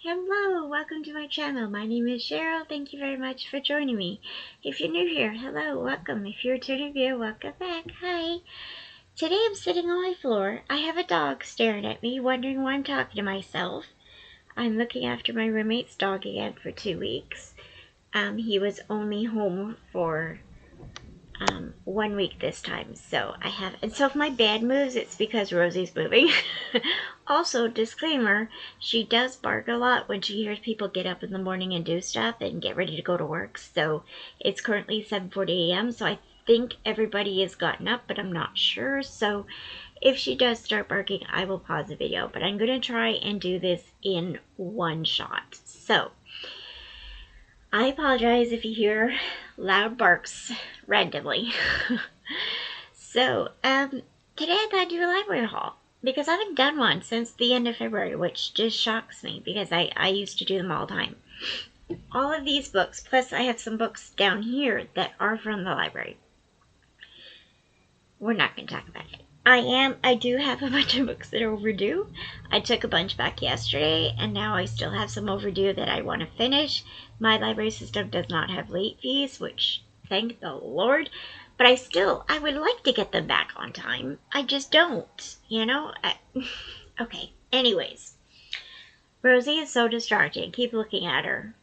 Hello, welcome to my channel. My name is Cheryl. Thank you very much for joining me. If you're new here, hello, welcome. If you're a returning viewer, welcome back. Hi. Today I'm sitting on my floor. I have a dog staring at me, wondering why I'm talking to myself. I'm looking after my roommate's dog again for 2 weeks. He was only home for 1 week this time, and so if my bed moves, it's because Rosie's moving. Also, disclaimer, she does bark a lot when she hears people get up in the morning and do stuff and get ready to go to work. So it's currently 7:40 a.m. so I think everybody has gotten up, but I'm not sure. So if she does start barking, I will pause the video, but I'm gonna try and do this in one shot. So I apologize if you hear loud barks randomly. So, today I thought I'd do a library haul because I haven't done one since the end of February, which just shocks me because I used to do them all the time. All of these books, plus I have some books down here that are from the library. We're not going to talk about it. I do have a bunch of books that are overdue. I took a bunch back yesterday, and now I still have some overdue that I want to finish. My library system does not have late fees, which, thank the Lord. But I would like to get them back on time. I just don't, you know? Okay, anyways. Rosie is so distracting. Keep looking at her.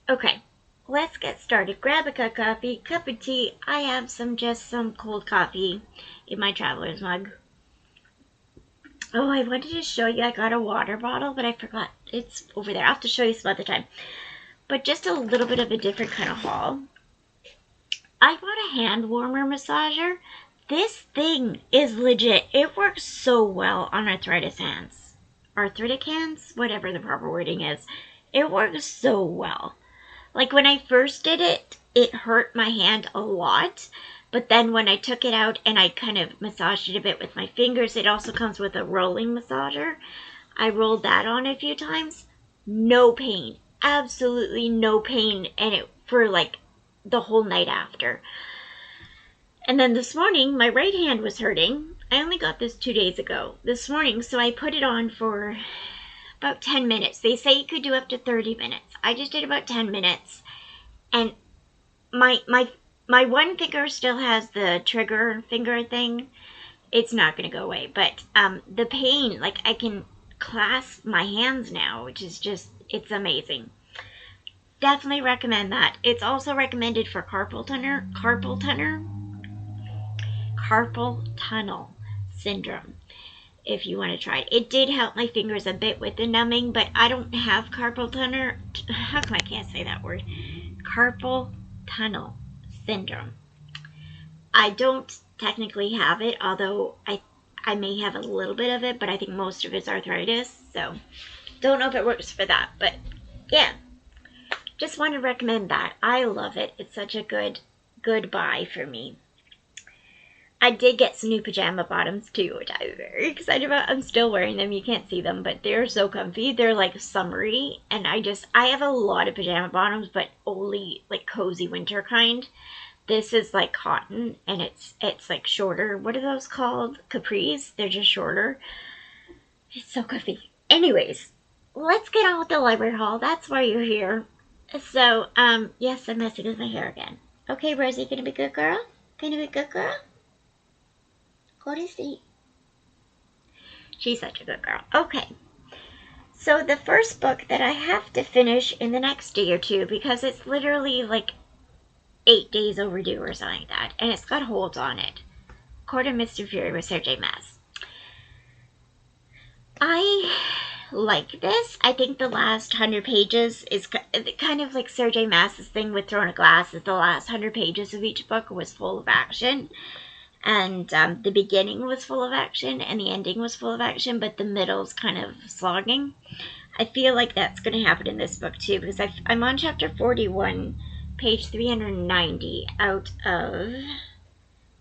Okay. Let's get started. Grab a cup of coffee, cup of tea. I have just some cold coffee in my traveler's mug. Oh, I wanted to show you I got a water bottle, but I forgot. It's over there. I'll have to show you some other time. But just a little bit of a different kind of haul. I bought a hand warmer massager. This thing is legit. It works so well on arthritis hands. Arthritic hands? Whatever the proper wording is. It works so well. Like when I first did it, it hurt my hand a lot. But then when I took it out and I kind of massaged it a bit with my fingers, it also comes with a rolling massager. I rolled that on a few times. No pain. Absolutely no pain. And it for like the whole night after. And then this morning, my right hand was hurting. I only got this 2 days ago. This morning, so I put it on for about 10 minutes. They say you could do up to 30 minutes. I just did about 10 minutes. And my one finger still has the trigger finger thing. It's not going to go away. But the pain, like I can clasp my hands now, which is just, it's amazing. Definitely recommend that. It's also recommended for carpal tunnel syndrome. If you want to try it. It did help my fingers a bit with the numbing, but I don't have carpal tunnel. How come I can't say that word? Carpal tunnel syndrome. I don't technically have it, although I may have a little bit of it, but I think most of it's arthritis, so don't know if it works for that, but yeah. Just want to recommend that. I love it. It's such a good buy for me. I did get some new pajama bottoms too, which I'm very excited about. I'm still wearing them. You can't see them, but they're so comfy. They're like summery, and I have a lot of pajama bottoms, but only like cozy winter kind. This is like cotton, and it's like shorter. What are those called? Capris. They're just shorter. It's so comfy. Anyways, let's get on with the library haul. That's why you're here. So, yes, I'm messing with my hair again. Okay, Rosie, gonna be a good girl? Gonna be a good girl? Go to sleep. She's such a good girl. Okay. So the first book that I have to finish in the next day or two, because it's literally like 8 days overdue or something like that, and it's got holds on it. Court of Mr. Fury with Sarah J. Maas. I like this. I think the last 100 pages is kind of like Sarah J. Maas's thing with Throne of Glass, is the last 100 pages of each book was full of action. And the beginning was full of action, and the ending was full of action, but the middle's kind of slogging. I feel like that's going to happen in this book, too, because I'm on chapter 41, page 390, out of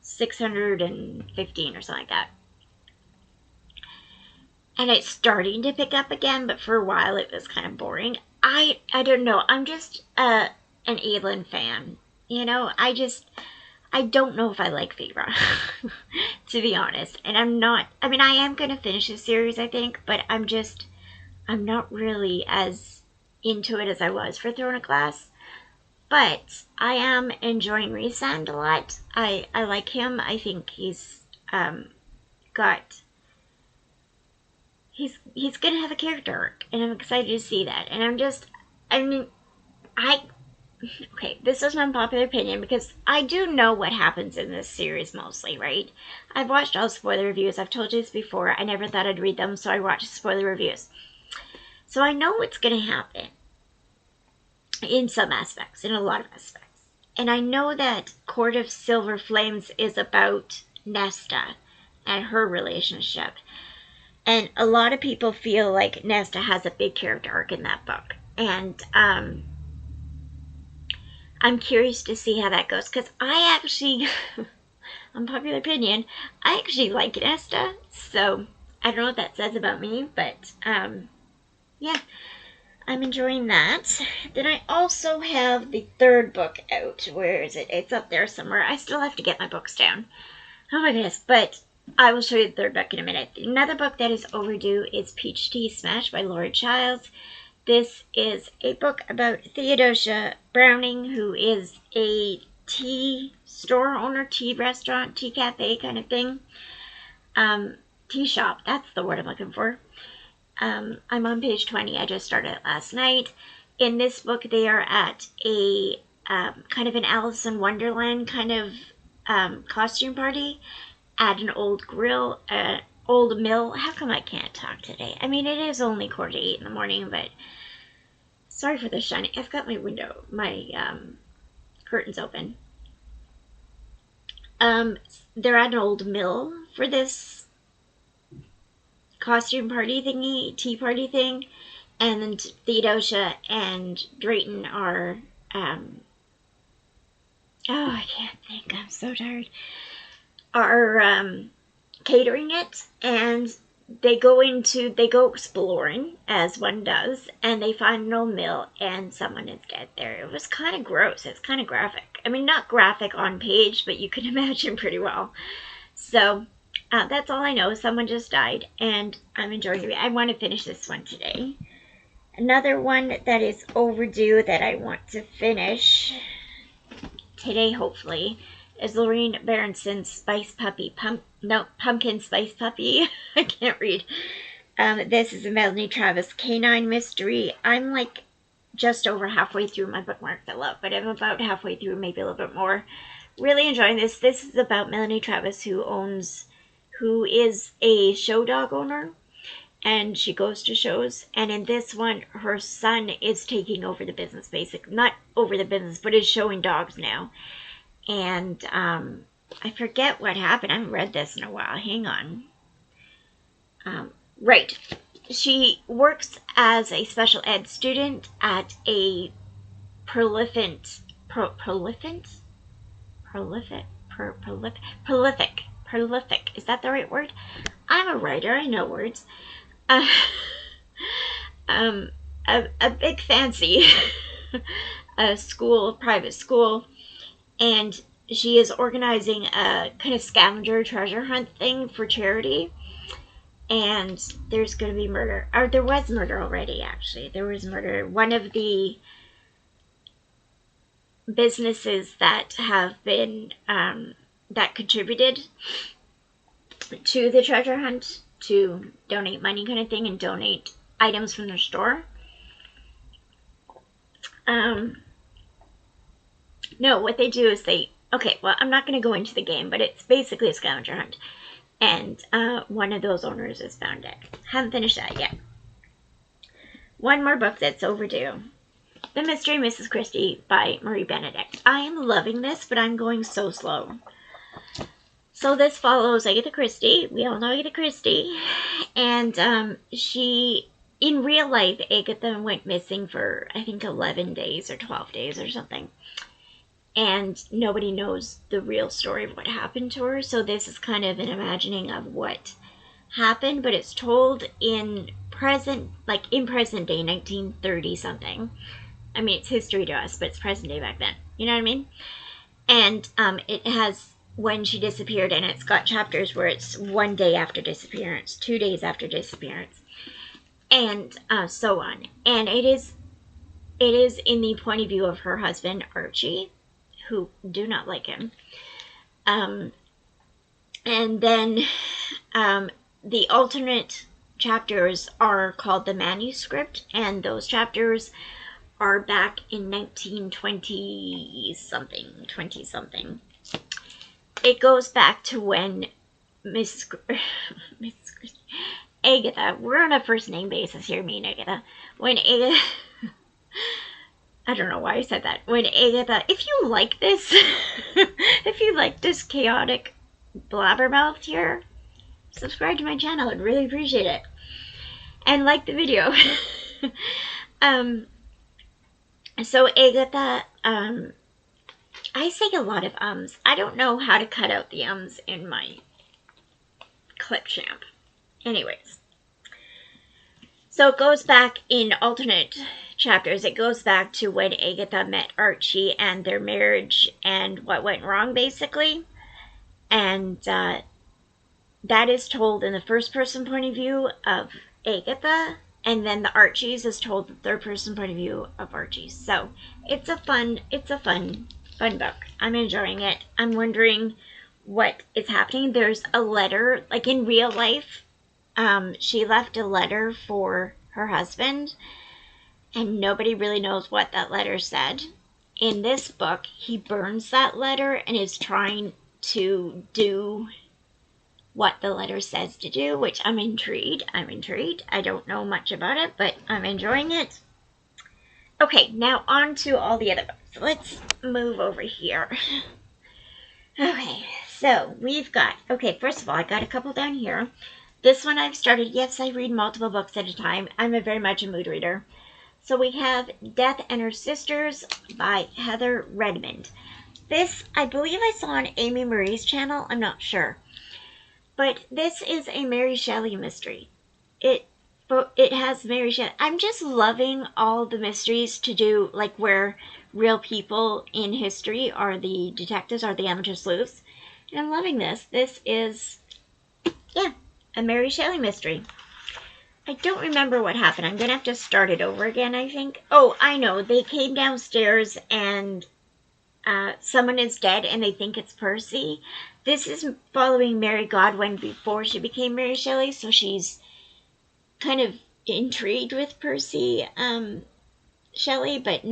615 or something like that. And it's starting to pick up again, but for a while it was kind of boring. I don't know. I'm just an Aelin fan. You know, I don't know if I like Feyre, to be honest. And I am going to finish the series, I think, but I'm not really as into it as I was for Throne of Glass. But I am enjoying Rhysand a lot. I like him. I think he's got he's gonna have a character arc, and I'm excited to see that. And I mean, I okay, this is an unpopular opinion because I do know what happens in this series mostly, right? I've watched all spoiler reviews. I've told you this before. I never thought I'd read them, so I watched spoiler reviews. So I know what's gonna happen in some aspects, in a lot of aspects. And I know that Court of Silver Flames is about Nesta and her relationship. And a lot of people feel like Nesta has a big character arc in that book. And I'm curious to see how that goes. Because I actually, unpopular opinion, I actually like Nesta. So I don't know what that says about me. But yeah, I'm enjoying that. Then I also have the third book out. Where is it? It's up there somewhere. I still have to get my books down. Oh my goodness. But I will show you the third book in a minute. Another book that is overdue is Peach Tea Smash by Laura Childs. This is a book about Theodosia Browning, who is a tea store owner, tea restaurant, tea cafe kind of thing. Tea shop, that's the word I'm looking for. I'm on page 20. I just started it last night. In this book, they are at a kind of an Alice in Wonderland kind of costume party at an old grill, old mill. How come I can't talk today? I mean, it is only 7:45 in the morning, but sorry for the shining. I've got my window, my curtains open. They're at an old mill for this costume party thingy, tea party thing, and then Theodosia and Drayton are, I can't think, I'm so tired, are catering it, and they go exploring, as one does, and they find an old mill, and someone is dead there. It was kind of gross. It's kind of graphic. I mean, not graphic on page, but you can imagine pretty well. So that's all I know. Someone just died, and I'm enjoying it. I want to finish this one today. Another one that is overdue that I want to finish today, hopefully, is Lorraine Berenson's Spice Puppy. Pumpkin Spice Puppy. I can't read. This is a Melanie Travis canine mystery. I'm like just over halfway through. My bookmark fell out, but I'm about halfway through, maybe a little bit more. Really enjoying this. This is about Melanie Travis, who is a show dog owner, and she goes to shows. And in this one, her son is taking over the business, basically. Not over the business, but is showing dogs now. And I forget what happened. I haven't read this in a while. Hang on. Right. She works as a special ed student at a prolific. Is that the right word? I'm a writer. I know words. A big fancy school, private school, and she is organizing a kind of scavenger treasure hunt thing for charity. And there's going to be murder. Or there was murder already, actually. There was murder. One of the businesses that have been, that contributed to the treasure hunt to donate money kind of thing and donate items from their store. No, what they do is okay, well, I'm not going to go into the game, but it's basically a scavenger hunt. And one of those owners is found dead. Haven't finished that yet. One more book that's overdue. The Mystery Mrs. Christie by Marie Benedict. I am loving this, but I'm going so slow. So this follows Agatha Christie. We all know Agatha Christie. And she, in real life, Agatha went missing for, I think, 11 days or 12 days or something. And nobody knows the real story of what happened to her. So this is kind of an imagining of what happened, but it's told in present day, 1930 something. I mean, it's history to us, but it's present day back then. You know what I mean? And it has when she disappeared, and it's got chapters where it's 1 day after disappearance, 2 days after disappearance. and so on. And it is in the point of view of her husband, Archie, who do not like him. And then the alternate chapters are called the manuscript, and those chapters are back in 1920 something. It goes back to when Miss Agatha, we're on a first name basis here, me and Agatha. When Agatha, I don't know why I said that. When Agatha, if you like this, if you like this chaotic blabbermouth here, subscribe to my channel. I'd really appreciate it. And like the video. So Agatha, I say a lot of ums. I don't know how to cut out the ums in my clip champ. Anyways. So it goes back in alternate chapters. It goes back to when Agatha met Archie and their marriage and what went wrong, basically. And that is told in the first person point of view of Agatha. And then the Archies is told the third person point of view of Archie. So it's a fun book. I'm enjoying it. I'm wondering what is happening. There's a letter, like in real life, she left a letter for her husband, and nobody really knows what that letter said. In this book, he burns that letter and is trying to do what the letter says to do, which I'm intrigued. I don't know much about it, but I'm enjoying it. Okay, now on to all the other books. Let's move over here. Okay, so we've got, first of all, I got a couple down here. This one I've started. Yes, I read multiple books at a time. I'm very much a mood reader. So we have Death and Her Sisters by Heather Redmond. This, I believe I saw on Amy Marie's channel. I'm not sure. But this is a Mary Shelley mystery. It has Mary Shelley. I'm just loving all the mysteries to do, like where real people in history are the detectives, are the amateur sleuths. And I'm loving this. This is, yeah, a Mary Shelley mystery. I don't remember what happened. I'm going to have to start it over again, I think. Oh, I know. They came downstairs and someone is dead and they think it's Percy. This is following Mary Godwin before she became Mary Shelley, so she's kind of intrigued with Percy Shelley, but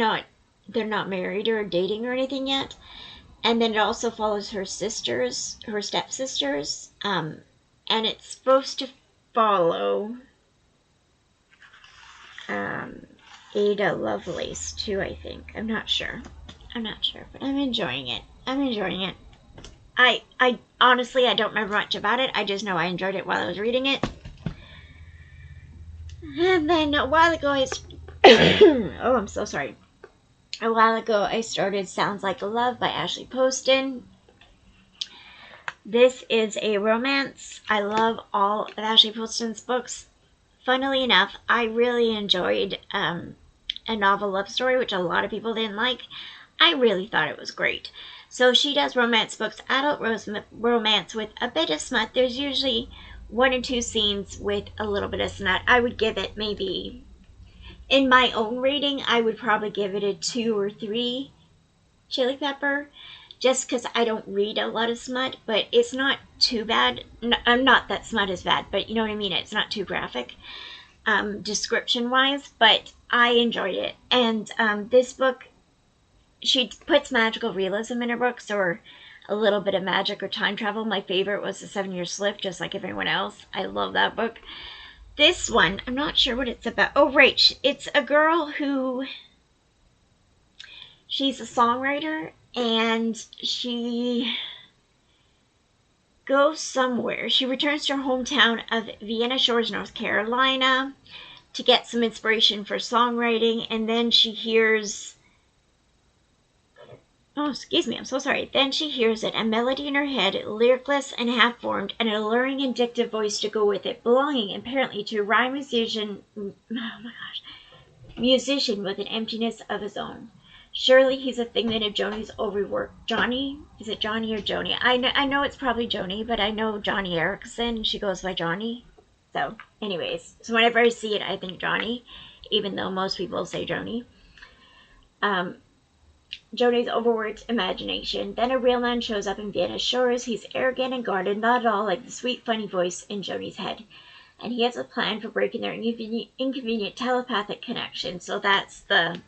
they're not married or dating or anything yet. And then it also follows her sisters, her stepsisters, and it's supposed to follow Ada Lovelace too, I think. I'm not sure, but I'm enjoying it. I honestly, I don't remember much about it. I just know I enjoyed it while I was reading it. And then a while ago, oh, I'm so sorry. A while ago, I started Sounds Like a Love by Ashley Poston. This is a romance. I love all of Ashley Poston's books. Funnily enough, I really enjoyed A Novel Love Story, which a lot of people didn't like. I really thought it was great. So she does romance books, adult romance with a bit of smut. There's usually 1 or 2 scenes with a little bit of smut. I would give it maybe, in my own rating, I would probably give it a 2 or 3 chili pepper, just because I don't read a lot of smut, but it's not too bad. Not that smut is bad, but you know what I mean? It's not too graphic, description-wise, but I enjoyed it. And this book, she puts magical realism in her books, or a little bit of magic or time travel. My favorite was The 7-Year Slip, just like everyone else. I love that book. This one, I'm not sure what it's about. Oh, right. It's a girl who, she's a songwriter, and she goes somewhere. She returns to her hometown of Vienna Shores, North Carolina, to get some inspiration for songwriting, and then she hears, oh, excuse me, I'm so sorry. Then she hears it, a melody in her head, lyricless and half-formed, and an alluring, addictive voice to go with it, belonging apparently to a rhyme musician, musician with an emptiness of his own. Surely he's a figment of Joni's overwork. Johnny? Is it Johnny or Joni? I know it's probably Joni, but I know Johnny Erickson. She goes by Johnny. So anyways, so whenever I see it, I think Johnny, even though most people say Joni. Joni's overworked imagination. Then a real man shows up in Vienna's shores. He's arrogant and guarded, not at all like the sweet, funny voice in Joni's head. And he has a plan for breaking their inconvenient telepathic connection. So that's the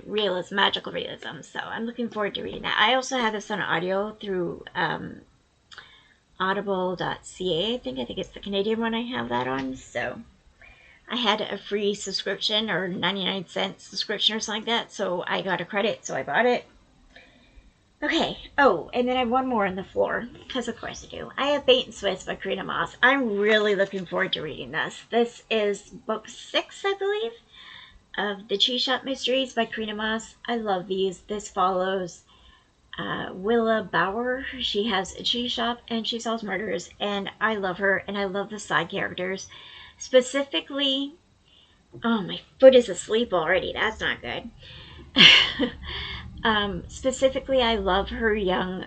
realism, magical realism. So I'm looking forward to reading that. I also have this on audio through audible.ca. I think it's the Canadian one I have that on. So I had a free subscription or 99-cent subscription or something like that, so I got a credit, so I bought it. Okay, oh, and then I have one more on the floor, because of course I do. I have Bait and Switch by Karina Moss. I'm really looking forward to reading this. This is book 6, I believe, of the Cheese Shop Mysteries by Karina Moss. I love these. This follows Willa Bauer. She has a cheese shop, and she solves murders, and I love her, and I love the side characters. Specifically, oh, my foot is asleep already. That's not good. Specifically, I love her young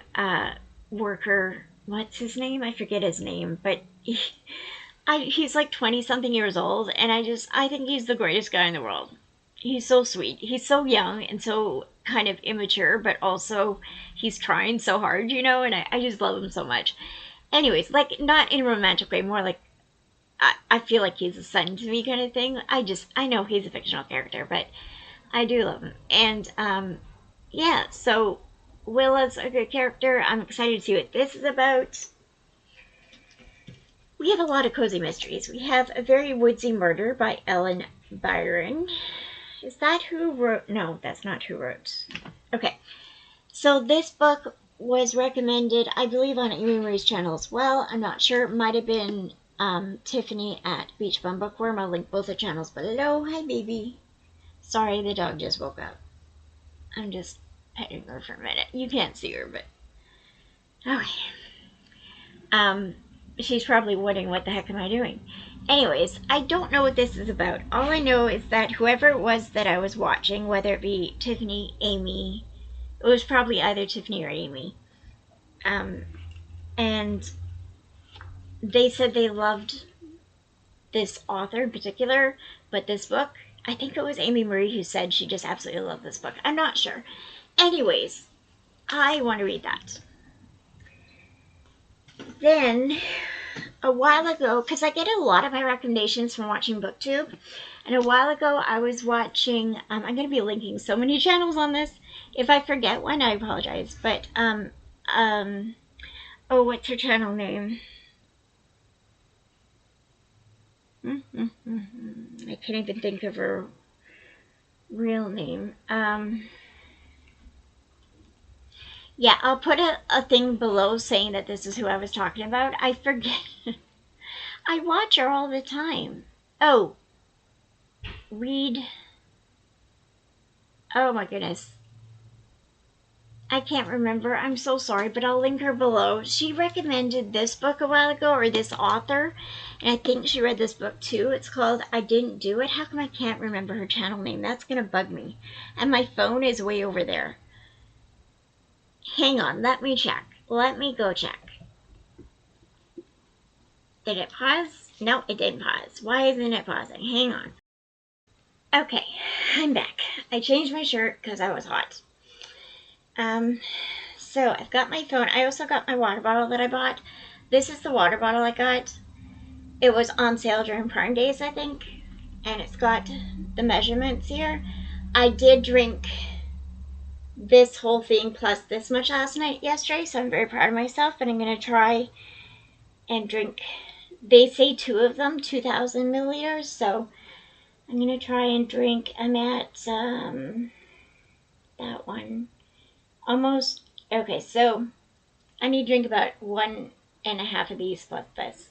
worker. What's his name? I forget his name, but he's like 20-something years old, and I think he's the greatest guy in the world. He's so sweet. He's so young and so kind of immature, but also he's trying so hard, you know, and I just love him so much. Anyways, like, not in a romantic way, more like I feel like he's a son to me kind of thing. I know he's a fictional character, but I do love him. And, yeah, so Willa's a good character. I'm excited to see what this is about. We have a lot of cozy mysteries. We have A Very Woodsy Murder by Ellen Byron. Is that who wrote? No, that's not who wrote. Okay, so this book was recommended, I believe, on Amy Marie's channel as well. I'm not sure. It might have been Tiffany at Beach Bum Bookworm. I'll link both the channels below. Hi, baby. Sorry, the dog just woke up. I'm just petting her for a minute. You can't see her, but okay. She's probably wondering, what the heck am I doing? Anyways, I don't know what this is about. All I know is that whoever it was that I was watching, whether it be Tiffany, Amy, it was probably either Tiffany or Amy, and they said they loved this author in particular, but this book, I think it was Amy Marie who said she just absolutely loved this book. I'm not sure. Anyways, I want to read that. Then, a while ago, because I get a lot of my recommendations from watching BookTube, and a while ago I was watching, I'm going to be linking so many channels on this. If I forget one, I apologize, but, oh, what's her channel name? I can't even think of her real name. Yeah, I'll put a thing below saying that this is who I was talking about. I forget. I watch her all the time. Oh, oh my goodness. I can't remember. I'm so sorry, but I'll link her below. She recommended this book a while ago, or this author, and I think she read this book too. It's called I Didn't Do It. How come I can't remember her channel name? That's going to bug me. And my phone is way over there. Hang on, let me check. Let me go check. Did it pause? No, it didn't pause. Why isn't it pausing? Hang on. Okay, I'm back. I changed my shirt because I was hot. So I've got my phone. I also got my water bottle that I bought. This is the water bottle I got. It was on sale during Prime Days, I think. And it's got the measurements here. I did drink this whole thing plus this much yesterday, so I'm very proud of myself, and I'm going to try and drink, they say 2 of them, 2,000 milliliters, so I'm going to try and drink. I'm at that one almost. Okay, so I need to drink about 1.5 of these plus this.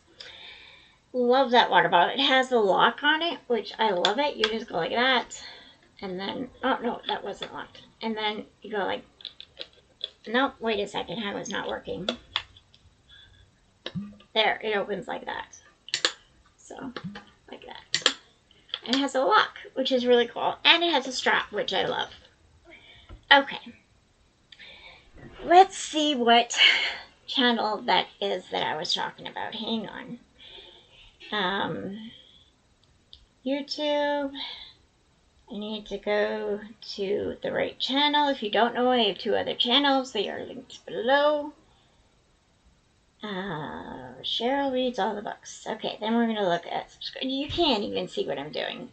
Love that water bottle. It has a lock on it, which I love it. You just go like that, and then, oh no, that wasn't locked. And then you go like, nope, wait a second, how is not working? There, it opens like that. So, like that. And it has a lock, which is really cool. And it has a strap, which I love. Okay. Let's see what channel that I was talking about. Hang on. YouTube. I need to go to the right channel. If you don't know, I have 2 other channels. They are linked below. Cheryl reads all the books. Okay, then we're going to look at subscribe. You can't even see what I'm doing.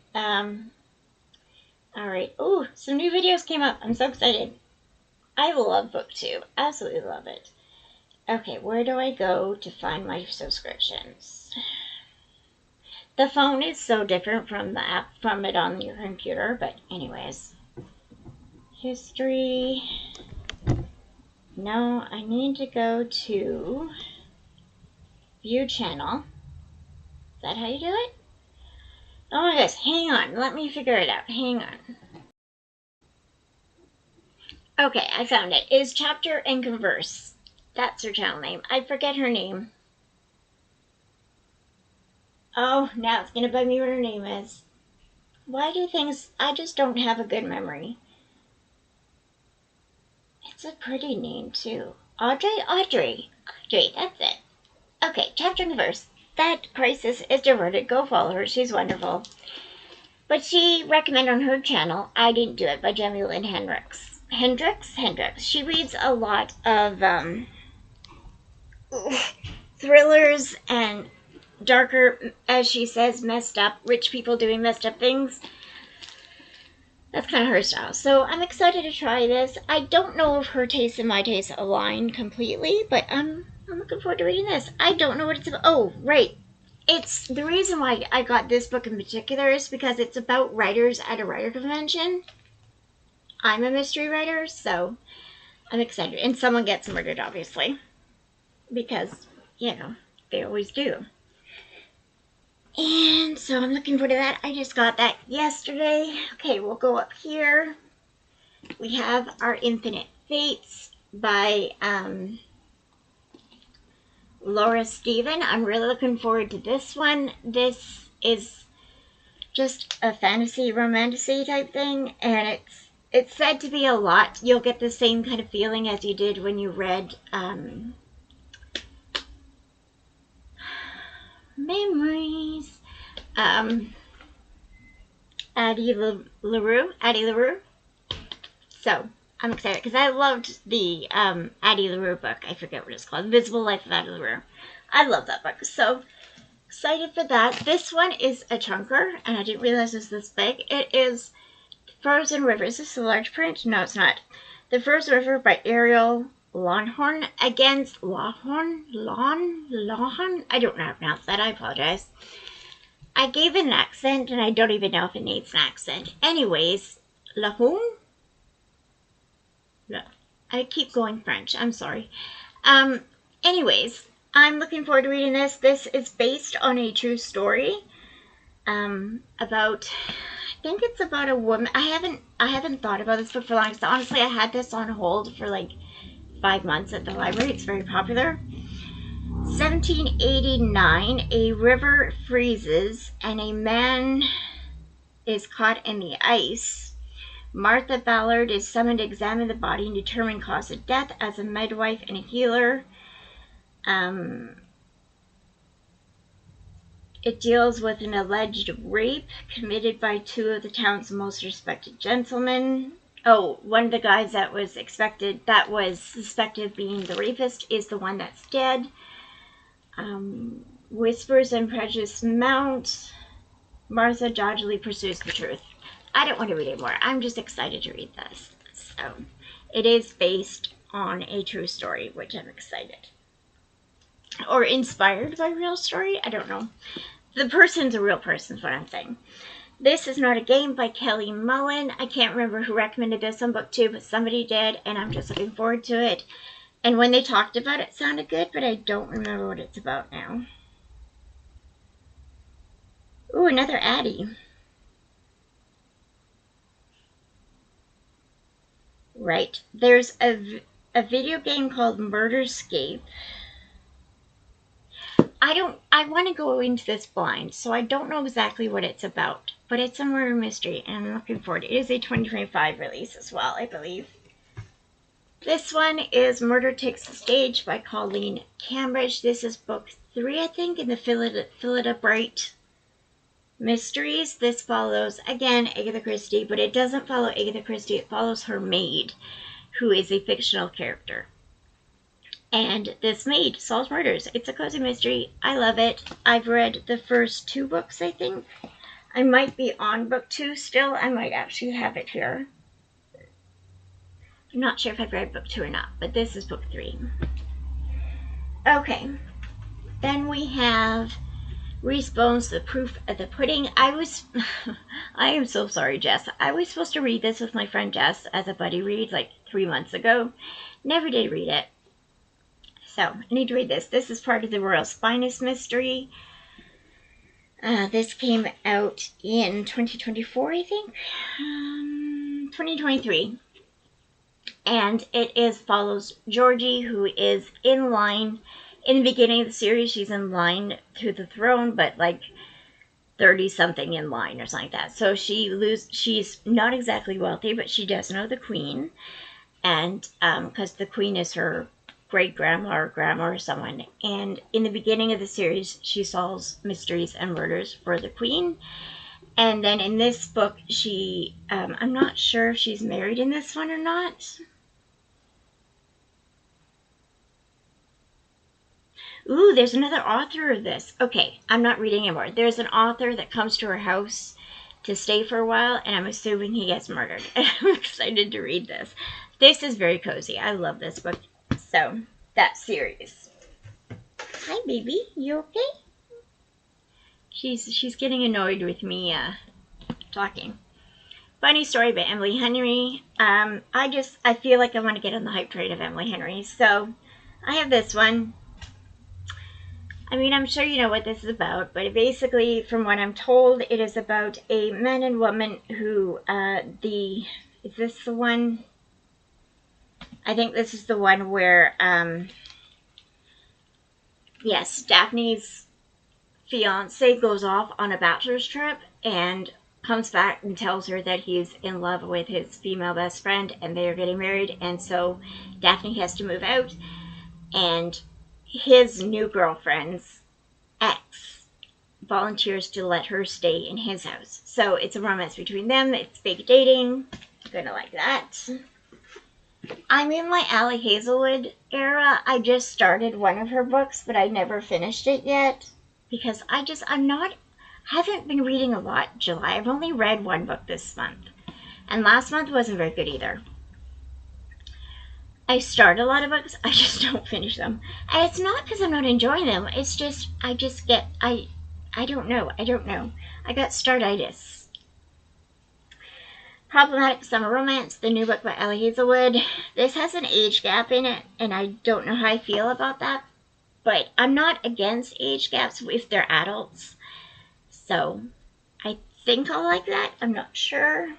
Alright. Oh, some new videos came up. I'm so excited. I love booktube. Absolutely love it. Okay, where do I go to find my subscriptions? The phone is so different from the app from it on your computer, but anyways. History. No, I need to go to view channel. Is that how you do it? Oh my gosh, hang on. Let me figure it out. Hang on. Okay, I found it. Is Chapter and Converse. That's her channel name. I forget her name. Oh, now it's going to bug me what her name is. Why do things... I just don't have a good memory. It's a pretty name, too. Audrey, that's it. Okay, Chapter and Converse. That crisis is diverted. Go follow her. She's wonderful. But she recommended on her channel, I Didn't Do It, by Jamie Lynn Hendricks. She reads a lot of thrillers and darker, as she says, messed up, rich people doing messed up things. That's kind of her style. So I'm excited to try this. I don't know if her taste and my taste align completely, but I'm looking forward to reading this. I don't know what it's about. Oh, right. It's the reason why I got this book in particular is because it's about writers at a writer convention. I'm a mystery writer, so I'm excited. And someone gets murdered, obviously, because, you know, they always do. And so I'm looking forward to that. I just got that yesterday. Okay, we'll go up here. We have our Infinite Fates by Laura Steven. I'm really looking forward to this one. This is just a fantasy romantasy type thing, and it's said to be a lot. You'll get the same kind of feeling as you did when you read Memories. Addie LaRue. So I'm excited because I loved the Addie LaRue book. I forget what it's called. Invisible Life of Addie LaRue. I love that book. So excited for that. This one is a chunker, and I didn't realize it was this big. It is Frozen River. Is this a large print? No, it's not. The Frozen River by Ariel Longhorn against Longhorn? I don't know how to pronounce that. I apologize. I gave it an accent, and I don't even know if it needs an accent. Anyways, Lahun? No, I keep going French. I'm sorry. Anyways, I'm looking forward to reading this. This is based on a true story about... I think it's about a woman. I haven't thought about this book for long. So honestly, I had this on hold for like 5 months at the library. It's very popular. 1789, a river freezes and a man is caught in the ice. Martha Ballard is summoned to examine the body and determine cause of death as a midwife and a healer. It deals with an alleged rape committed by 2 of the town's most respected gentlemen. Oh, one of the guys that was suspected of being the rapist is the one that's dead. Whispers and prejudice mount. Martha doggedly pursues the truth. I don't want to read it more. I'm just excited to read this. So, it is based on a true story, which I'm excited. Or inspired by a real story? I don't know. The person's a real person is what I'm saying. This Is Not a Game by Kelly Mullen. I can't remember who recommended this on BookTube, but somebody did, and I'm just looking forward to it. And when they talked about it, it sounded good, but I don't remember what it's about now. Ooh, another Addie. Right. There's a video game called Murderscape. I want to go into this blind, so I don't know exactly what it's about, but it's a murder mystery, and I'm looking forward to it. It is a 2025 release as well, I believe. This one is Murder Takes the Stage by Colleen Cambridge. This is book 3, I think, in the Fill It Up Right mysteries. This follows, again, Agatha Christie, but it doesn't follow Agatha Christie. It follows her maid, who is a fictional character. And this maid solves murders. It's a cozy mystery. I love it. I've read the first 2 books, I think. I might be on book 2 still. I might actually have it here. I'm not sure if I've read book 2 or not, but this is book 3. Okay. Then we have Reese Bones, The Proof of the Pudding. I am so sorry, Jess. I was supposed to read this with my friend Jess as a buddy read like 3 months ago. Never did read it. So, I need to read this. This is part of the Royal Spinus mystery. This came out in 2024, I think. 2023. And it follows Georgie, who is in line. In the beginning of the series, she's in line to the throne, but like 30-something in line or something like that. So she's not exactly wealthy, but she does know the queen. And because the queen is her great-grandma or grandma or someone. And in the beginning of the series, she solves mysteries and murders for the queen. And then in this book, I'm not sure if she's married in this one or not. Ooh, there's another author of this. Okay, I'm not reading anymore. There's an author that comes to her house to stay for a while, and I'm assuming he gets murdered. And I'm excited to read this. This is very cozy. I love this book. So, that series. Hi, baby. You okay? She's getting annoyed with me talking. Funny story about Emily Henry. I feel like I want to get on the hype train of Emily Henry. So, I have this one. I mean, I'm sure you know what this is about, but basically, from what I'm told, it is about a man and woman who, is this the one? I think this is the one where, yes, Daphne's fiance goes off on a bachelor's trip and comes back and tells her that he's in love with his female best friend and they are getting married, and so Daphne has to move out, and his new girlfriend's ex volunteers to let her stay in his house. So it's a romance between them. It's fake dating. Gonna like that. I'm in my Allie Hazelwood era. I just started one of her books, but I never finished it yet because I haven't been reading a lot July. I've only read one book this month, and last month wasn't very good either. I start a lot of books, I just don't finish them. And it's not because I'm not enjoying them. It's just, I don't know. I got startitis. Problematic Summer Romance, the new book by Allie Hazelwood. This has an age gap in it, and I don't know how I feel about that. But I'm not against age gaps if they're adults. So, I think I'll like that. I'm not sure.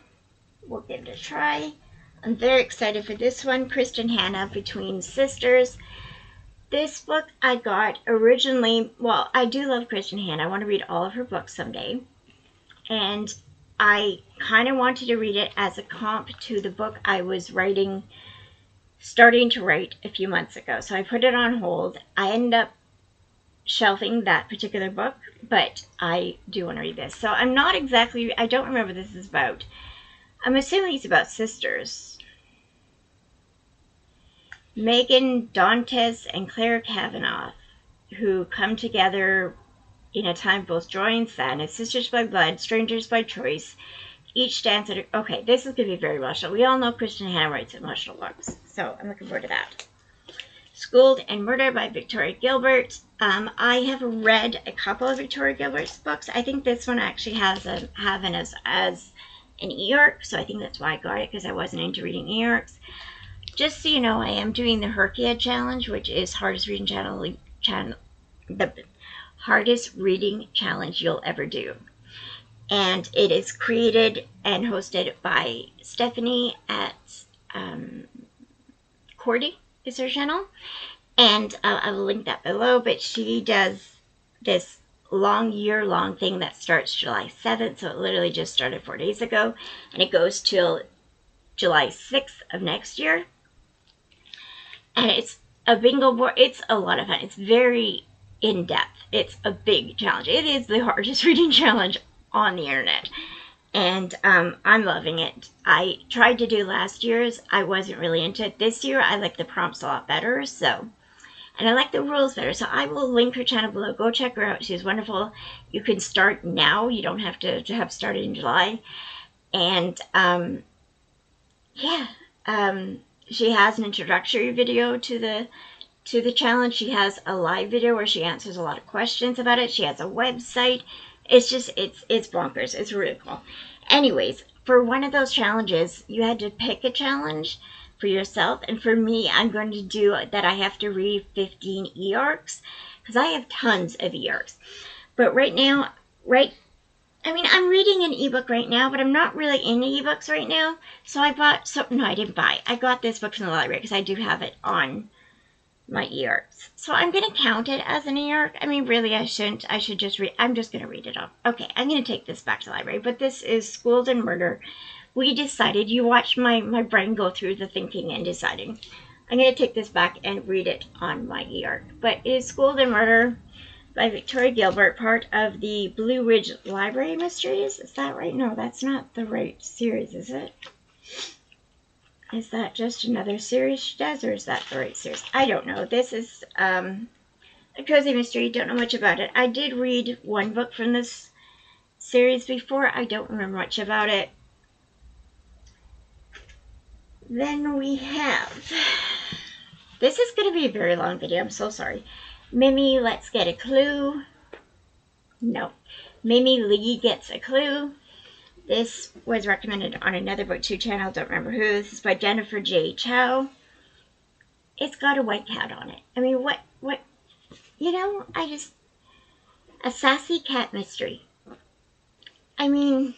We'll give it a try. I'm very excited for this one, Kristen Hanna, Between Sisters. This book I got originally, well, I do love Kristen Hanna. I want to read all of her books someday. And I kind of wanted to read it as a comp to the book I was starting to write a few months ago. So I put it on hold. I ended up shelving that particular book, but I do want to read this. So I don't remember what this is about. I'm assuming it's about sisters. Megan Dantes and Claire Kavanaugh, who come together in a time of both joy and sadness, sisters by blood, strangers by choice. Each stands at okay, this is going to be very emotional. We all know Kristen Hanna writes emotional books, so I'm looking forward to that. Schooled and Murder by Victoria Gilbert. I have read a couple of Victoria Gilbert's books. I think this one actually has an as an e-arc, so I think that's why I got it, because I wasn't into reading e-arcs. Just so you know, I am doing the Herkia challenge, which is the hardest reading challenge you'll ever do. And it is created and hosted by Stephanie at Cordy is her channel. And I will link that below, but she does this year-long thing that starts July 7th, so it literally just started 4 days ago, and it goes till July 6th of next year. and it's a bingo board. It's a lot of fun. It's very in-depth. It's a big challenge. It is the hardest reading challenge on the internet, and I'm loving it. I tried to do last year's. I wasn't really into it. This year, I like the prompts a lot better, so, and I like the rules better, so I will link her channel below. Go check her out. She's wonderful. You can start now. You don't have to have started in July, and yeah, she has an introductory video to the challenge. She has a live video where she answers a lot of questions about it. She has a website. It's just, it's bonkers. It's really cool. Anyways, for one of those challenges, you had to pick a challenge for yourself. And for me, I'm going to do that. I have to read 15 e-arcs because I have tons of e-arcs. But right now, I'm reading an ebook right now, but I'm not really into ebooks right now. So I bought, no, I didn't buy. I got this book from the library because I do have it on my e-arcs. So I'm going to count it as an e-arc. I mean, really, I shouldn't. I should just read. I'm just going to read it off. Okay, I'm going to take this back to the library. But this is Schooled in Murder. We decided, you watch my brain go through the thinking and deciding. I'm going to take this back and read it on my e-arc. But it is Schooled in Murder by Victoria Gilbert, part of the Blue Ridge Library Mysteries. Is that right? No, that's not the right series, is it? Is that just another series she does, or is that the right series? I don't know. This is a cozy mystery. Don't know much about it. I did read one book from this series before. I don't remember much about it. Then we have... This is going to be a very long video. I'm so sorry. Mimi, Let's Get a Clue. No. Mimi Lee Gets a Clue. This was recommended on another booktube channel. Don't remember who. This is by Jennifer J. Chow. It's got a white cat on it. I mean, what, you know, a sassy cat mystery. I mean,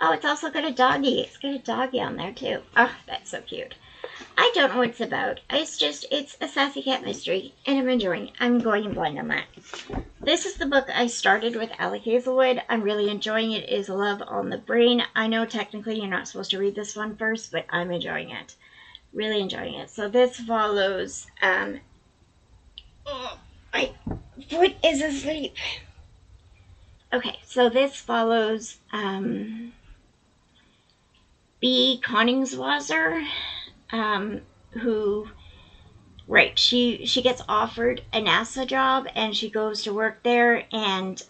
oh, it's also got a doggy. It's got a doggy on there, too. Oh, that's so cute. I don't know what it's about. It's a sassy cat mystery, and I'm enjoying it. I'm going blind on that. This is the book I started with Alec Hazelwood. I'm really enjoying it. It is Love on the Brain. I know technically you're not supposed to read this one first, but I'm enjoying it. Really enjoying it. So this follows, oh, my foot is asleep. Okay, so this follows, B. Koningswasser, who, right, she gets offered a NASA job, and she goes to work there, and,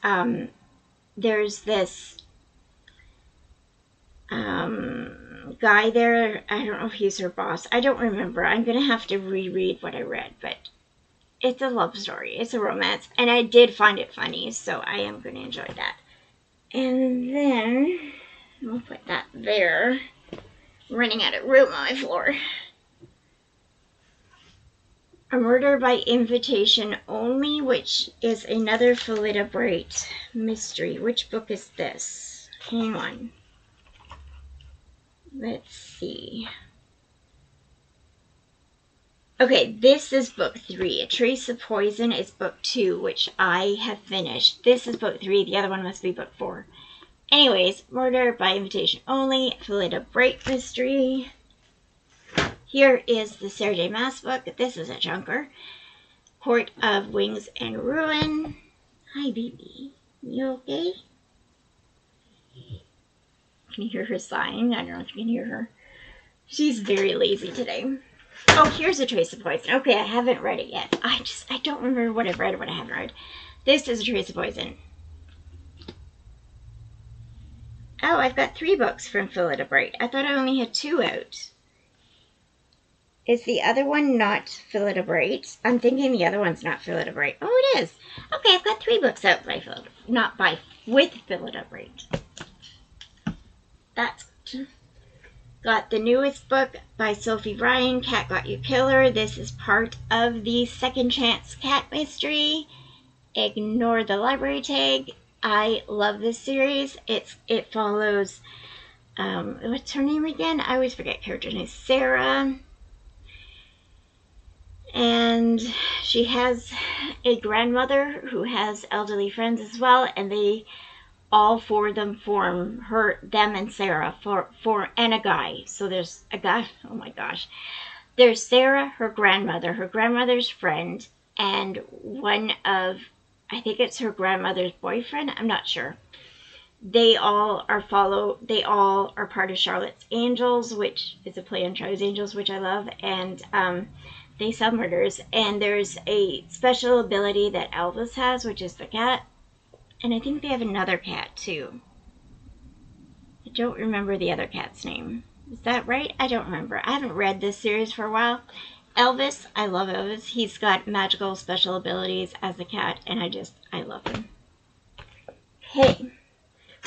there's this, guy there. I don't know if he's her boss. I don't remember. I'm gonna have to reread what I read, but it's a love story. It's a romance, and I did find it funny, so I am gonna enjoy that. And then, we'll put that there. I'm running out of room on my floor. A Murder by Invitation Only, which is another Phillida Bright mystery. Which book is this? Hang on. Let's see. Okay, this is book 3. A Trace of Poison is book 2, which I have finished. This is book 3. The other one must be book 4. Anyways, Murder by Invitation Only, Phillida Bright mystery. Here is the Sarah J. Maas book. This is a chunker. Court of Wings and Ruin. Hi, baby. You okay? Can you hear her sighing? I don't know if you can hear her. She's very lazy today. Oh, here's A Trace of Poison. Okay, I haven't read it yet. I don't remember what I've read or what I haven't read. This is A Trace of Poison. Oh, I've got 3 books from Phillida Bright. I thought I only had 2 out. Is the other one not Phillida Bright? I'm thinking the other one's not Phillida Bright. Oh, it is. Okay, I've got 3 books out by Phillida, with Phillida Bright. That's good. Got the newest book by Sophie Ryan, Cat Got You Killer. This is part of the Second Chance Cat Mystery. Ignore the library tag. I love this series. It follows, what's her name again? I always forget character name. Sarah. And she has a grandmother who has elderly friends as well, and all 4 of them form them and Sarah and a guy. So there's a guy. Oh my gosh. There's Sarah, her grandmother's friend, and one of, I think it's her grandmother's boyfriend, I'm not sure. They all are part of Charlotte's Angels, which is a play on Charlie's Angels, which I love, and they solve murders. And there's a special ability that Elvis has, which is the cat, and I think they have another cat too. I don't remember the other cat's name. Is that right? I don't remember. I haven't read this series for a while. Elvis, I love Elvis. He's got magical special abilities as a cat, and I love him. Hey,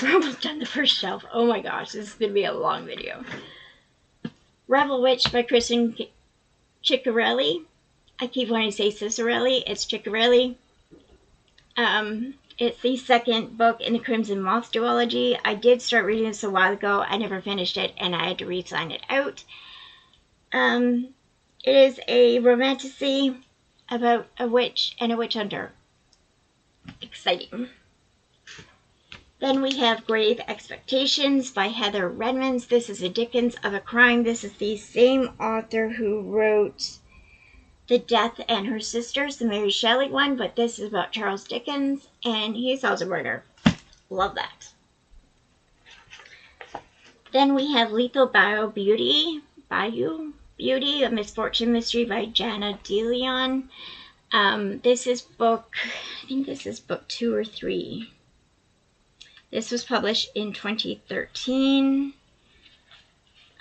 we're almost done the first shelf. Oh my gosh, this is going to be a long video. Rebel Witch by Kristen Ciccarelli. I keep wanting to say Cicarelli. It's Ciccarelli. It's the second book in the Crimson Moth duology. I did start reading this a while ago. I never finished it, and I had to re-sign it out. It is a romantasy about a witch and a witch hunter. Exciting. Then we have Grave Expectations by Heather Redmond. This is a Dickens of a Crime. This is the same author who wrote The Death and Her Sisters, the Mary Shelley one, but this is about Charles Dickens, and he solves a murder. Love that. Then we have Lethal Bayou Beauty, a Misfortune Mystery by Jana DeLeon. This is book, I think this is book 2 or 3. This was published in 2013.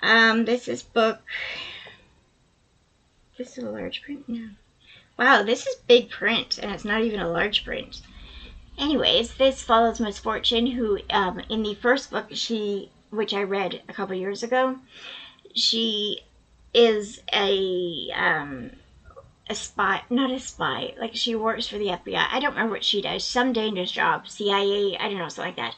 This is a large print? No. Wow, this is big print, and it's not even a large print. Anyways, this follows Misfortune, who, in the first book, which I read a couple years ago, she is a spy, not a spy, like she works for the FBI. I don't remember what she does, some dangerous job, CIA, I don't know, something like that.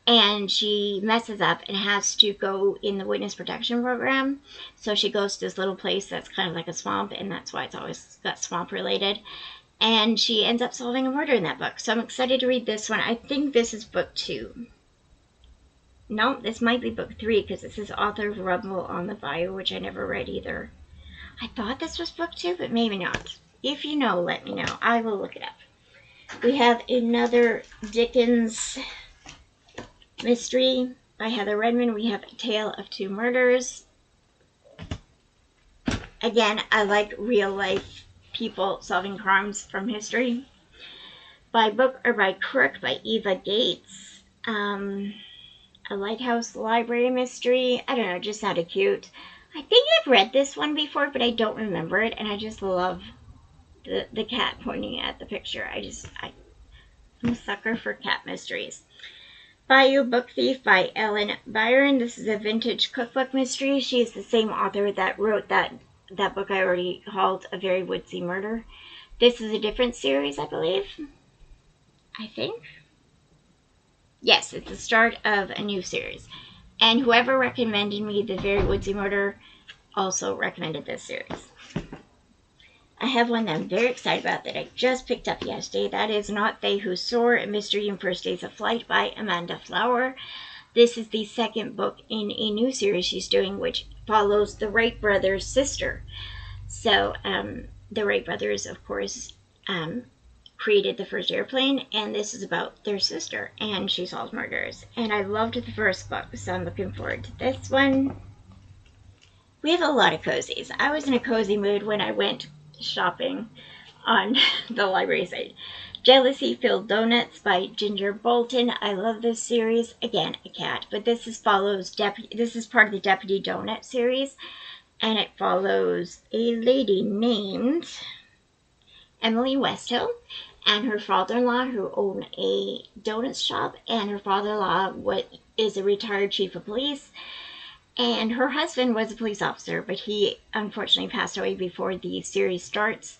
And she messes up and has to go in the witness protection program. So she goes to this little place that's kind of like a swamp, and that's why it's always got swamp related. And she ends up solving a murder in that book. So I'm excited to read this one. I think this is book 2. No, this might be book 3, because this is author of Rumble on the Bayou, which I never read either. I thought this was book 2, but maybe not. If you know, let me know. I will look it up. We have another Dickens mystery by Heather Redmond. We have A Tale of Two Murders. Again, I like real life people solving crimes from history. By Book or by Crook by Eva Gates. A Lighthouse Library mystery. I don't know, it just sounded cute. I think I've read this one before, but I don't remember it, and I just love the cat pointing at the picture. I'm a sucker for cat mysteries. Bayou Book Thief by Ellen Byron. This is a vintage cookbook mystery. She is the same author that wrote that book I already called A Very Woodsy Murder. This is a different series, I believe. I think. Yes, it's the start of a new series. And whoever recommended me The Very Woodsy Murder also recommended this series. I have one that I'm very excited about that I just picked up yesterday. That is Not They Who Soar, A Mystery in First Days of Flight by Amanda Flower. This is the second book in a new series she's doing, which follows the Wright brothers' sister. So, the Wright brothers, of course, created the first airplane, and this is about their sister, and she solves murders. And I loved the first book, so I'm looking forward to this one. We have a lot of cozies. I was in a cozy mood when I went shopping on the library site. Jealousy Filled Donuts by Ginger Bolton. I love this series. Again, a cat, but this is part of the Deputy Donut series, and it follows a lady named Emily Westhill and her father-in-law, who own a donut shop, and her father-in-law is a retired chief of police, and her husband was a police officer, but he unfortunately passed away before the series starts.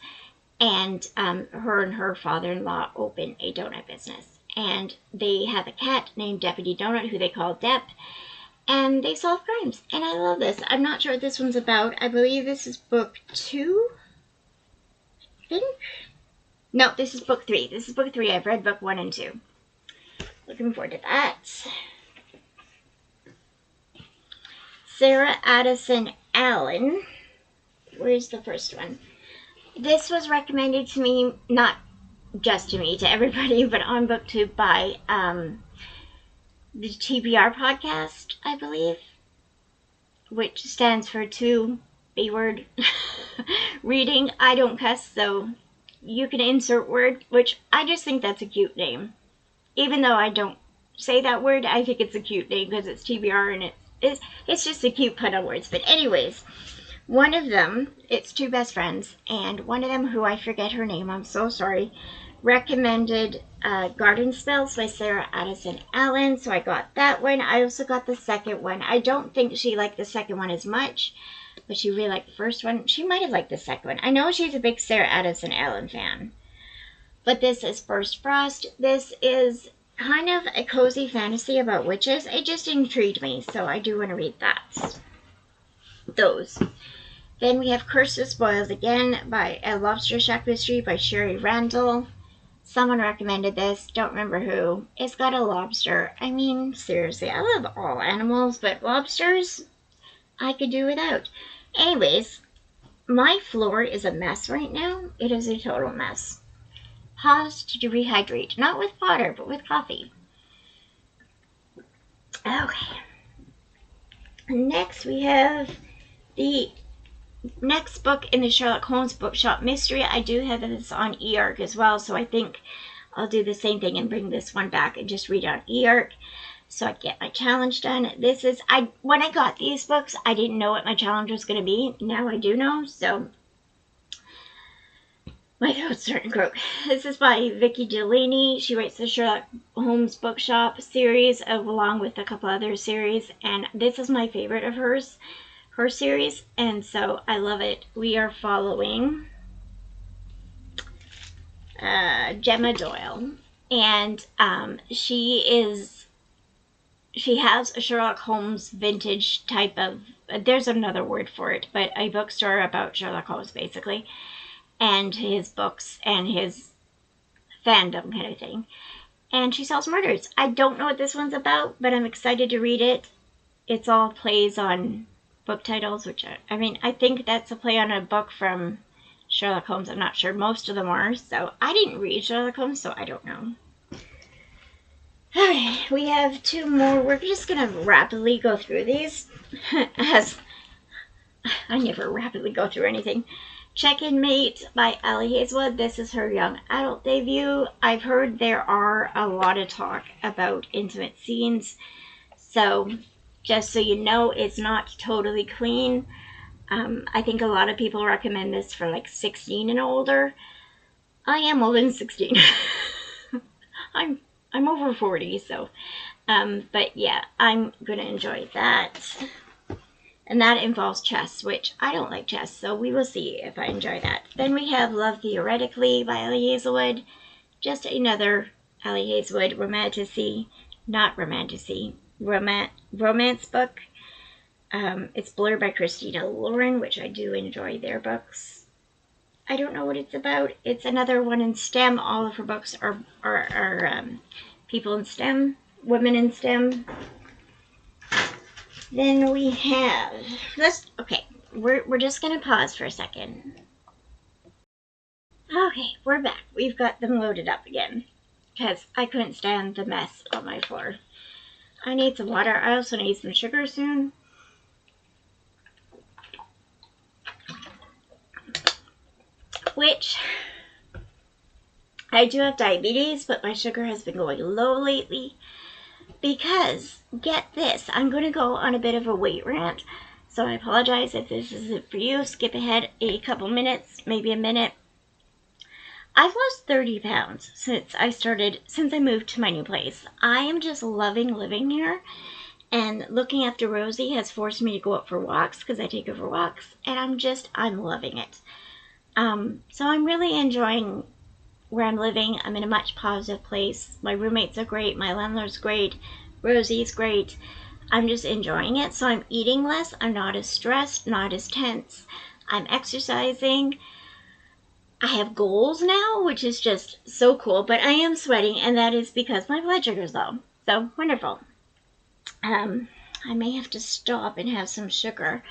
And her and her father-in-law open a donut business, and they have a cat named Deputy Donut, who they call Dep, and they solve crimes. And I love this. I'm not sure what this one's about. I believe this is book 2. I think. No, this is book 3. This is book 3. I've read book 1 and 2. Looking forward to that. Sarah Addison Allen. where's the first one? This was recommended to me, not just to me, to everybody, but on BookTube by the TBR podcast, I believe, which stands for two B-word reading. I don't cuss, so you can insert word, which I just think that's a cute name. Even though I don't say that word, I think it's a cute name because it's TBR and it's just a cute pun on words. But anyways, one of them, it's two best friends, and one of them, who I forget her name, I'm so sorry, recommended Garden Spells by Sarah Addison Allen, so I got that one. I also got the second one. I don't think she liked the second one as much, but she really liked the first one. She might have liked the second one. I know she's a big Sarah Addison Allen fan. But this is First Frost. This is kind of a cozy fantasy about witches. It just intrigued me, so I do want to read that. Those. Then we have Cursed with Spoils Again by A Lobster Shack Mystery by Sherry Randall. Someone recommended this, don't remember who. It's got a lobster. I mean, seriously, I love all animals, but lobsters, I could do without. Anyways, my floor is a mess right now. It is a total mess. Paused to rehydrate, not with water, but with coffee. Okay. Next, we have the next book in the Sherlock Holmes Bookshop Mystery. I do have this on eARC as well, so I think I'll do the same thing and bring this one back and just read on eARC so I get my challenge done. This is, when I got these books, I didn't know what my challenge was going to be. Now I do know, so my throat's starting to croak. This is by Vicky Delaney. She writes the Sherlock Holmes Bookshop series along with a couple other series, and this is my favorite of hers, her series, and so I love it. We are following Gemma Doyle, and she has a Sherlock Holmes vintage type of, there's another word for it, but a bookstore about Sherlock Holmes basically, and his books and his fandom kind of thing. And she sells murders. I don't know what this one's about, but I'm excited to read it. It's all plays on book titles, which I mean, I think that's a play on a book from Sherlock Holmes. I'm not sure. Most of them are. So I didn't read Sherlock Holmes, so I don't know. Okay, we have two more. We're just going to rapidly go through these. As I never rapidly go through anything. Check-In Mate by Allie Hazelwood. This is her young adult debut. I've heard there are a lot of talk about intimate scenes, so just so you know, it's not totally clean. I think a lot of people recommend this for like 16 and older. I am older than 16. I'm over 40, so but yeah, I'm gonna enjoy that. And that involves chess, which I don't like chess, so we will see if I enjoy that. Then we have Love Theoretically by Allie Hazelwood. Just another Allie Hazelwood romance book. It's blurred by Christina Lauren, which I do enjoy their books. I don't know what it's about. It's another one in STEM. All of her books are people in STEM, women in STEM. Then we have, we're just going to pause for a second. Okay, we're back. We've got them loaded up again, because I couldn't stand the mess on my floor. I need some water. I also need some sugar soon. Which, I do have diabetes, but my sugar has been going low lately. Because, get this, I'm going to go on a bit of a weight rant, so I apologize if this isn't for you. Skip ahead a couple minutes, maybe a minute. I've lost 30 pounds since I moved to my new place. I am just loving living here, and looking after Rosie has forced me to go out for walks, because I take her for walks, and I'm loving it. So I'm really enjoying where I'm living. I'm in a much positive place. My roommates are great. My landlord's great. Rosie's great. I'm just enjoying it. So I'm eating less. I'm not as stressed, not as tense. I'm exercising. I have goals now, which is just so cool. But I am sweating, and that is because my blood sugar is low. So wonderful. I may have to stop and have some sugar.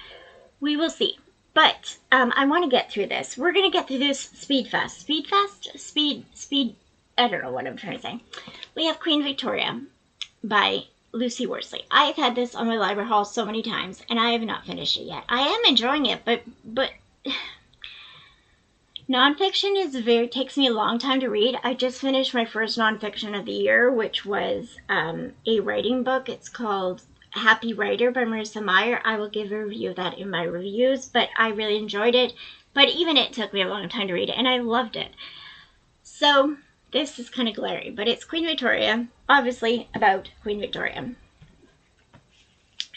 We will see. But I want to get through this. We're going to get through this speed fast. Speed, I don't know what I'm trying to say. We have Queen Victoria by Lucy Worsley. I've had this on my library haul so many times, and I have not finished it yet. I am enjoying it, but nonfiction takes me a long time to read. I just finished my first nonfiction of the year, which was a writing book. It's called Happy Writer by Marissa Meyer. I will give a review of that in my reviews, but I really enjoyed it. But even it took me a long time to read it, and I loved it. So this is kind of glary, but it's Queen Victoria, obviously about Queen Victoria.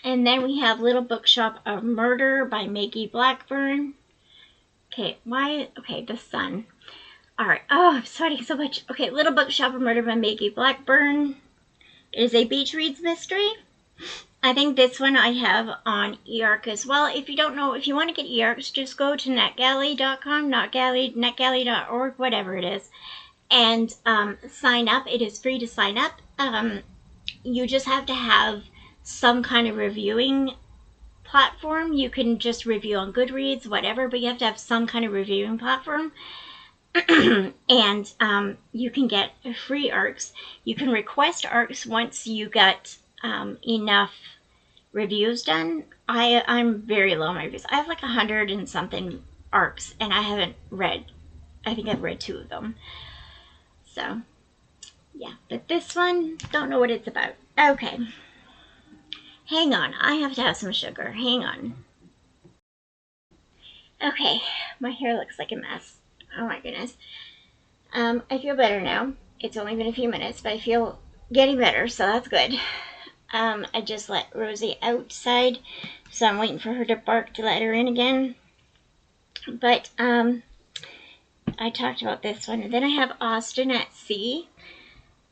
And then we have Little Bookshop of Murder by Maggie Blackburn. Okay, the sun. Alright, oh, I'm sweating so much. Okay, Little Bookshop of Murder by Maggie Blackburn. It is a beach reads mystery. I think this one I have on eARC as well. If you don't know, if you want to get eARCs, just go to netgalley.com, netgalley.org, whatever it is, and sign up. It is free to sign up. You just have to have some kind of reviewing platform. You can just review on Goodreads, whatever, but you have to have some kind of reviewing platform. And you can get free ARCs. You can request ARCs once you get enough reviews done. I'm very low on my reviews. I have like 100 and something ARCs, and I haven't read, I think I've read 2 of them. So, yeah. But this one, don't know what it's about. Okay. Hang on. I have to have some sugar. Hang on. Okay. My hair looks like a mess. Oh my goodness. I feel better now. It's only been a few minutes, but I feel getting better, so that's good. I just let Rosie outside, so I'm waiting for her to bark to let her in again. But I talked about this one. And then I have Austen at Sea.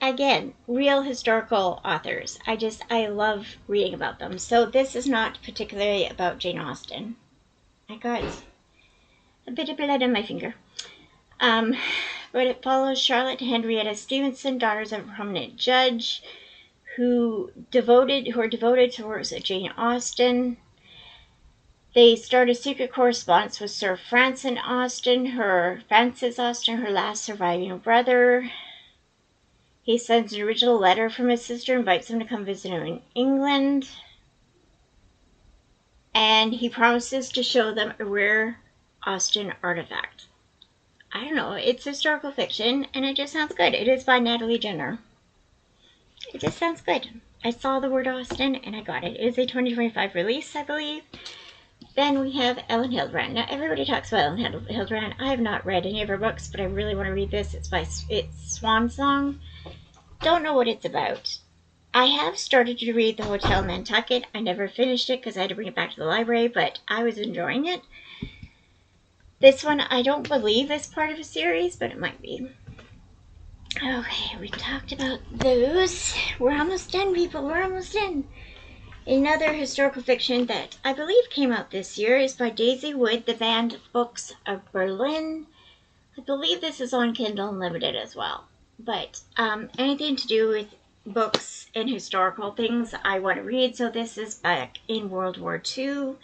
Again, real historical authors. I love reading about them. So this is not particularly about Jane Austen. I got a bit of blood on my finger. But it follows Charlotte and Henrietta Stevenson, daughters of a prominent judge, who are devoted to works of Jane Austen. They start a secret correspondence with Sir Francis Austen, her last surviving brother. He sends an original letter from his sister, invites him to come visit him in England, and he promises to show them a rare Austen artifact. I don't know, it's historical fiction, and it just sounds good. It is by Natalie Jenner. It just sounds good. I saw the word Austen, and I got it. It is a 2025 release, I believe. Then we have Ellen Hildebrand. Now, everybody talks about Ellen Hildebrand. I have not read any of her books, but I really want to read this. It's Swan Song. Don't know what it's about. I have started to read The Hotel Nantucket. I never finished it because I had to bring it back to the library, but I was enjoying it. This one, I don't believe is part of a series, but it might be. Okay, we talked about those. We're almost done, people. We're almost done. Another historical fiction that I believe came out this year is by Daisy Wood, The Banned Books of Berlin. I believe this is on Kindle Unlimited as well. But anything to do with books and historical things I want to read. So this is back in World War II.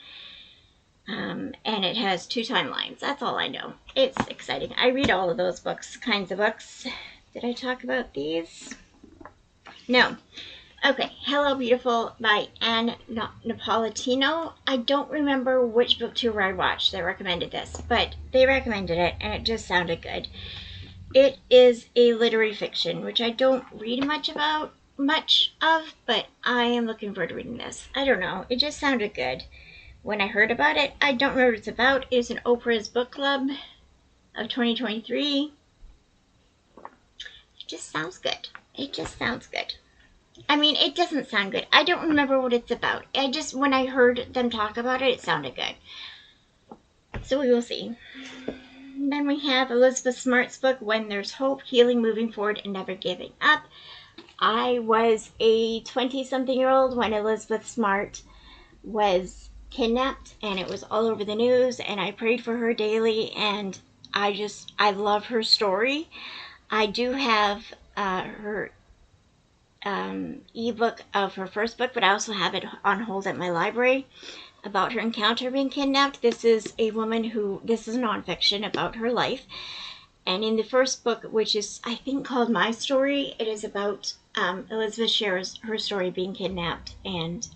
And it has 2 timelines. That's all I know. It's exciting. I read all of those kinds of books. Did I talk about these? No. Okay, Hello Beautiful by Anne Napolitano. I don't remember which booktuber I watched that recommended this, but they recommended it, and it just sounded good. It is a literary fiction, which I don't read much of, but I am looking forward to reading this. I don't know, it just sounded good when I heard about it. I don't remember what it's about. It's an Oprah's Book Club of 2023. It just sounds good. It just sounds good. I mean, it doesn't sound good. I don't remember what it's about. When I heard them talk about it, it sounded good. So we will see. Then we have Elizabeth Smart's book, When There's Hope, Healing, Moving Forward, and Never Giving Up. I was a 20-something-year-old when Elizabeth Smart was kidnapped, and it was all over the news, and I prayed for her daily, and I love her story. I do have her ebook of her first book, but I also have it on hold at my library. about her encounter being kidnapped. This is a woman who, this is nonfiction about her life. And in the first book, which is, I think, called My Story, it is about Elizabeth shares her story being kidnapped and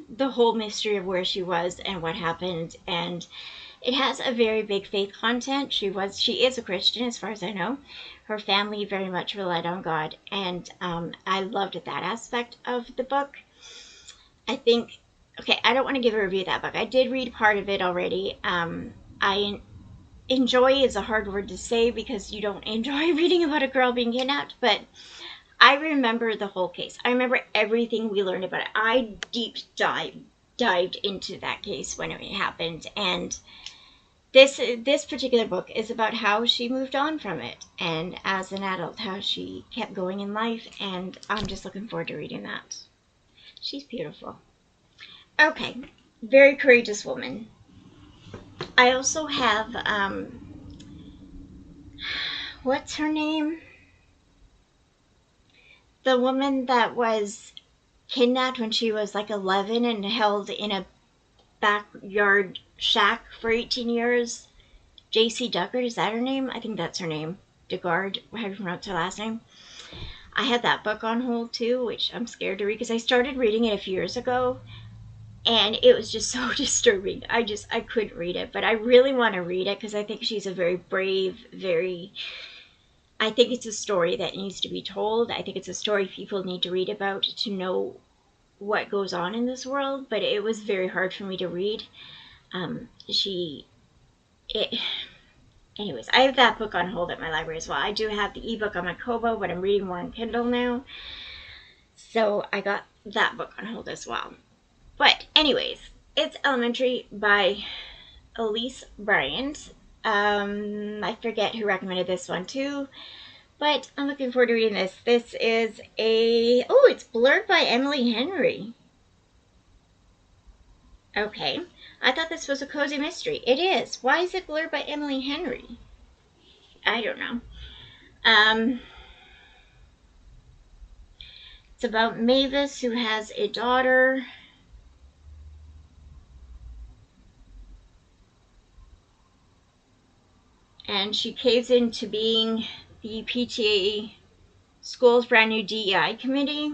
the whole mystery of where she was and what happened. And it has a very big faith content. She is a Christian, as far as I know. Her family very much relied on God, and I loved that aspect of the book. I think, okay, I don't want to give a review of that book. I did read part of it already. I enjoy is a hard word to say because you don't enjoy reading about a girl being kidnapped, but I remember the whole case. I remember everything we learned about it. I deep dived into that case when it happened, and this particular book is about how she moved on from it, and as an adult, how she kept going in life, and I'm just looking forward to reading that. She's beautiful. Okay, very courageous woman. I also have, what's her name? The woman that was kidnapped when she was like 11 and held in a backyard shack for 18 years. J.C. Duggard, is that her name? I think that's her name. Duggard, how do you pronounce her last name? I had that book on hold too, which I'm scared to read because I started reading it a few years ago and it was just so disturbing. I couldn't read it, but I really want to read it because I think she's a very brave, I think it's a story that needs to be told. I think it's a story people need to read about to know what goes on in this world, but it was very hard for me to read. Anyways, I have that book on hold at my library as well. I do have the ebook on my Kobo, but I'm reading more on Kindle now. So I got that book on hold as well. But anyways, it's Elementary by Elise Bryant. I forget who recommended this one too, but I'm looking forward to reading this. This is it's blurred by Emily Henry. Okay, I thought this was a cozy mystery. It is. Why is it blurred by Emily Henry? I don't know. It's about Mavis, who has a daughter. And she caves into being the PTA school's brand new DEI committee.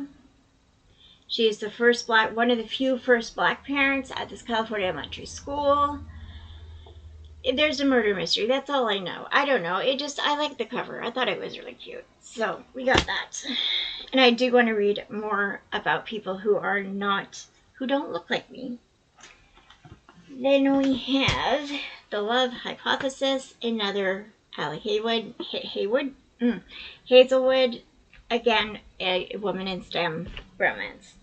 She is one of the few first black parents at this California elementary school. There's a murder mystery. That's all I know. I don't know. I like the cover. I thought it was really cute. So we got that. And I do want to read more about people who don't look like me. Then we have The Love Hypothesis, another Allie Hazelwood, again, a woman in STEM romance.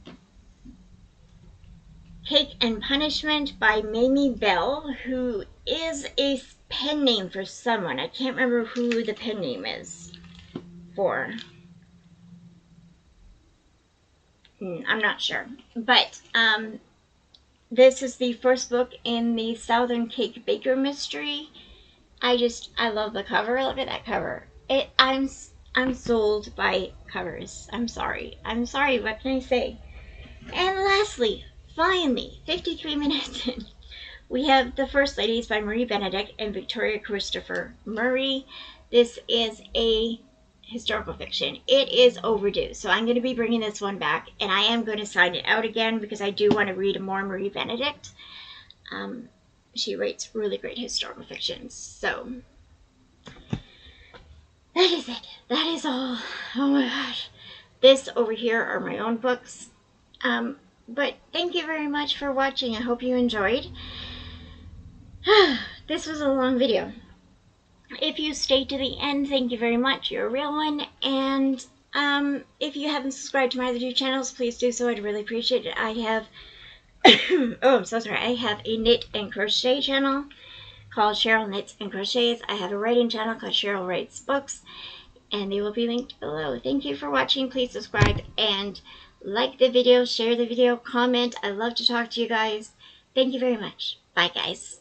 Cake and Punishment by Mamie Bell, who is a pen name for someone. I can't remember who the pen name is for. I'm not sure. But this is the first book in the Southern Cake Baker mystery. I love the cover. Look at that cover. I'm sold by covers. I'm sorry. What can I say? And lastly, finally, 53 minutes in, we have The First Ladies by Marie Benedict and Victoria Christopher Murray. This is a historical fiction. It is overdue, so I'm going to be bringing this one back, and I am going to sign it out again because I do want to read more Marie Benedict. She writes really great historical fictions. So that is it. That is all. Oh my gosh. This over here are my own books. But thank you very much for watching. I hope you enjoyed. This was a long video. If you stayed to the end, thank you very much. You're a real one. And if you haven't subscribed to my other two channels, please do so. I'd really appreciate it. I have oh, I'm so sorry. I have a knit and crochet channel called Cheryl Knits and Crochets. I have a writing channel called Cheryl Writes Books, and they will be linked below. Thank you for watching. Please subscribe and like the video, share the video, comment. I love to talk to you guys. Thank you very much. Bye, guys.